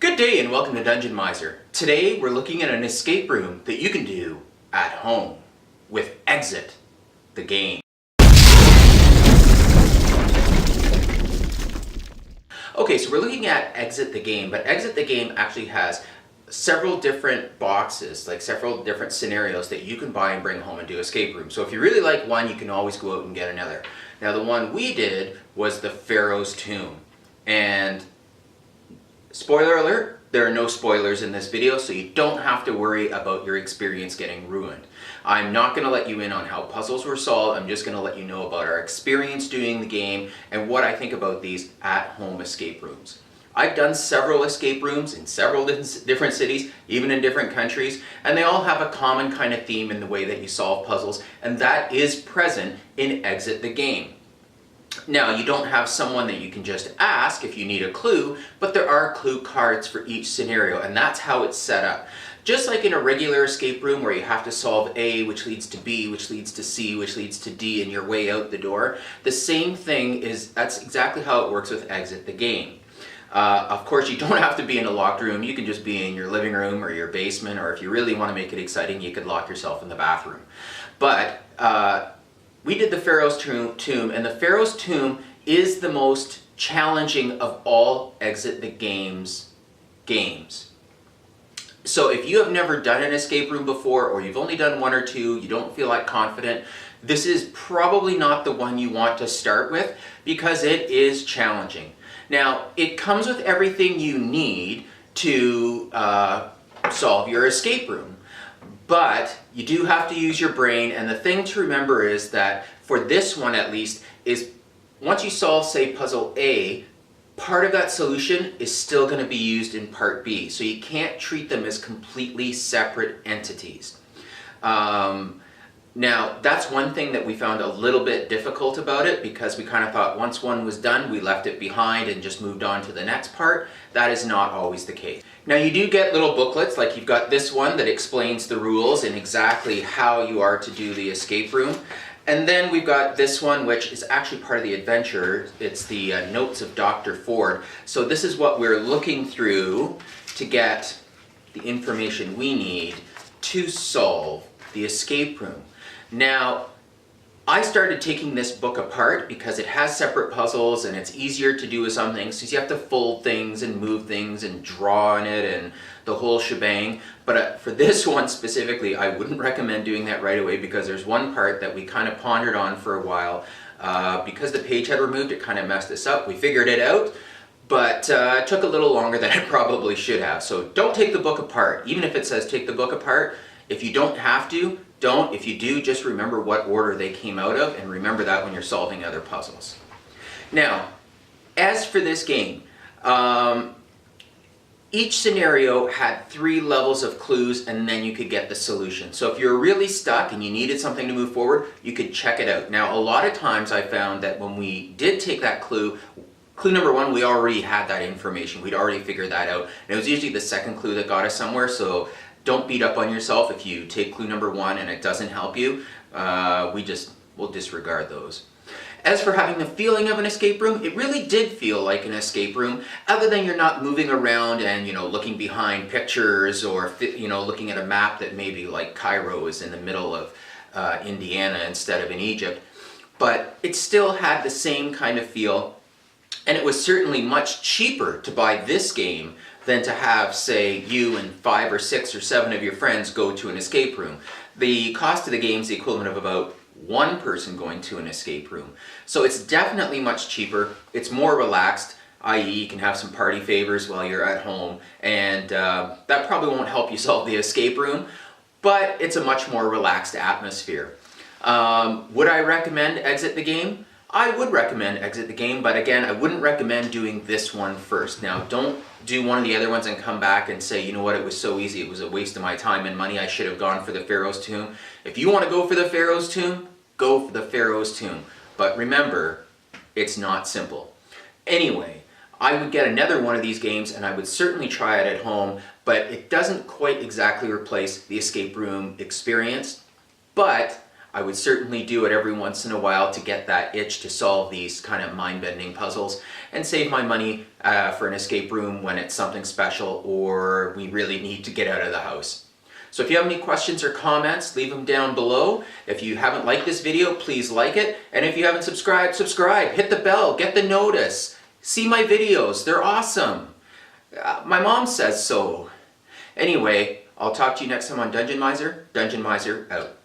Good day and welcome to Dungeon Mizer. Today we're looking at an escape room that you can do at home with Exit, the game. Okay, so we're looking at Exit the game, but Exit the game actually has several different boxes, like several different scenarios that you can buy and bring home and do escape room. So if you really like one, you can always go out and get another. Now the one we did was the Pharaoh's tomb, and spoiler alert, there are no spoilers in this video, so you don't have to worry about your experience getting ruined. I'm not going to let you in on how puzzles were solved. I'm just going to let you know about our experience doing the game and what I think about these at-home escape rooms. I've done several escape rooms in several different cities, even in different countries, and they all have a common kind of theme in the way that you solve puzzles, and that is present in Exit the game. Now, you don't have someone that you can just ask if you need a clue, but there are clue cards for each scenario, and that's how it's set up. Just like in a regular escape room where you have to solve A, which leads to B, which leads to C, which leads to D, and your way out the door, the same thing that's exactly how it works with Exit the game. Of course, you don't have to be in a locked room. You can just be in your living room or your basement, or if you really want to make it exciting, you could lock yourself in the bathroom. But we did the Pharaoh's tomb, and the Pharaoh's tomb is the most challenging of all Exit the games. So if you have never done an escape room before, or you've only done one or two, you don't feel like confident, this is probably not the one you want to start with because it is challenging. Now, it comes with everything you need to solve your escape room. But you do have to use your brain, and the thing to remember is that for this one at least, is once you solve, say, puzzle A, part of that solution is still going to be used in part B. So you can't treat them as completely separate entities. Now, that's one thing that we found a little bit difficult about it, because we kind of thought once one was done, we left it behind and just moved on to the next part. That is not always the case. Now, you do get little booklets, like you've got this one that explains the rules and exactly how you are to do the escape room. And then we've got this one, which is actually part of the adventure. It's the Notes of Dr. Ford. So this is what we're looking through to get the information we need to solve the escape room. Now, I started taking this book apart because it has separate puzzles and it's easier to do with some things, because you have to fold things and move things and draw on it and the whole shebang. But for this one specifically, I wouldn't recommend doing that right away, because there's one part that we kind of pondered on for a while. Because the page had removed, it kind of messed us up. We figured it out, but it took a little longer than it probably should have. So don't take the book apart. Even if it says take the book apart, if you don't have to, don't. If you do, just remember what order they came out of, and remember that when you're solving other puzzles. Now, as for this game, each scenario had 3 levels of clues, and then you could get the solution. So if you're really stuck and you needed something to move forward, you could check it out. Now, a lot of times I found that when we did take that clue number 1, we already had that information. We'd already figured that out. And it was usually the second clue that got us somewhere, so don't beat up on yourself if you take clue number 1 and it doesn't help you. We'll disregard those. As for having the feeling of an escape room, it really did feel like an escape room, other than you're not moving around and, looking behind pictures, or, looking at a map that maybe like Cairo is in the middle of Indiana instead of in Egypt. But it still had the same kind of feel, and it was certainly much cheaper to buy this game than to have, say, you and 5 or 6 or 7 of your friends go to an escape room. The cost of the game is the equivalent of about 1 person going to an escape room. So it's definitely much cheaper. It's more relaxed, i.e. you can have some party favors while you're at home, and that probably won't help you solve the escape room, but it's a much more relaxed atmosphere. Would I recommend Exit the game? I would recommend Exit the game, but again, I wouldn't recommend doing this one first. Now, don't do one of the other ones and come back and say, you know what, it was so easy, it was a waste of my time and money, I should have gone for the Pharaoh's tomb. If you want to go for the Pharaoh's tomb, go for the Pharaoh's tomb. But remember, it's not simple. Anyway, I would get another one of these games, and I would certainly try it at home, but it doesn't quite exactly replace the escape room experience. But I would certainly do it every once in a while to get that itch to solve these kind of mind-bending puzzles and save my money for an escape room when it's something special or we really need to get out of the house. So if you have any questions or comments, leave them down below. If you haven't liked this video, please like it. And if you haven't subscribed, subscribe. Hit the bell, get the notice. See my videos, they're awesome. My mom says so. Anyway, I'll talk to you next time on Dungeon Mizer. Dungeon Mizer out.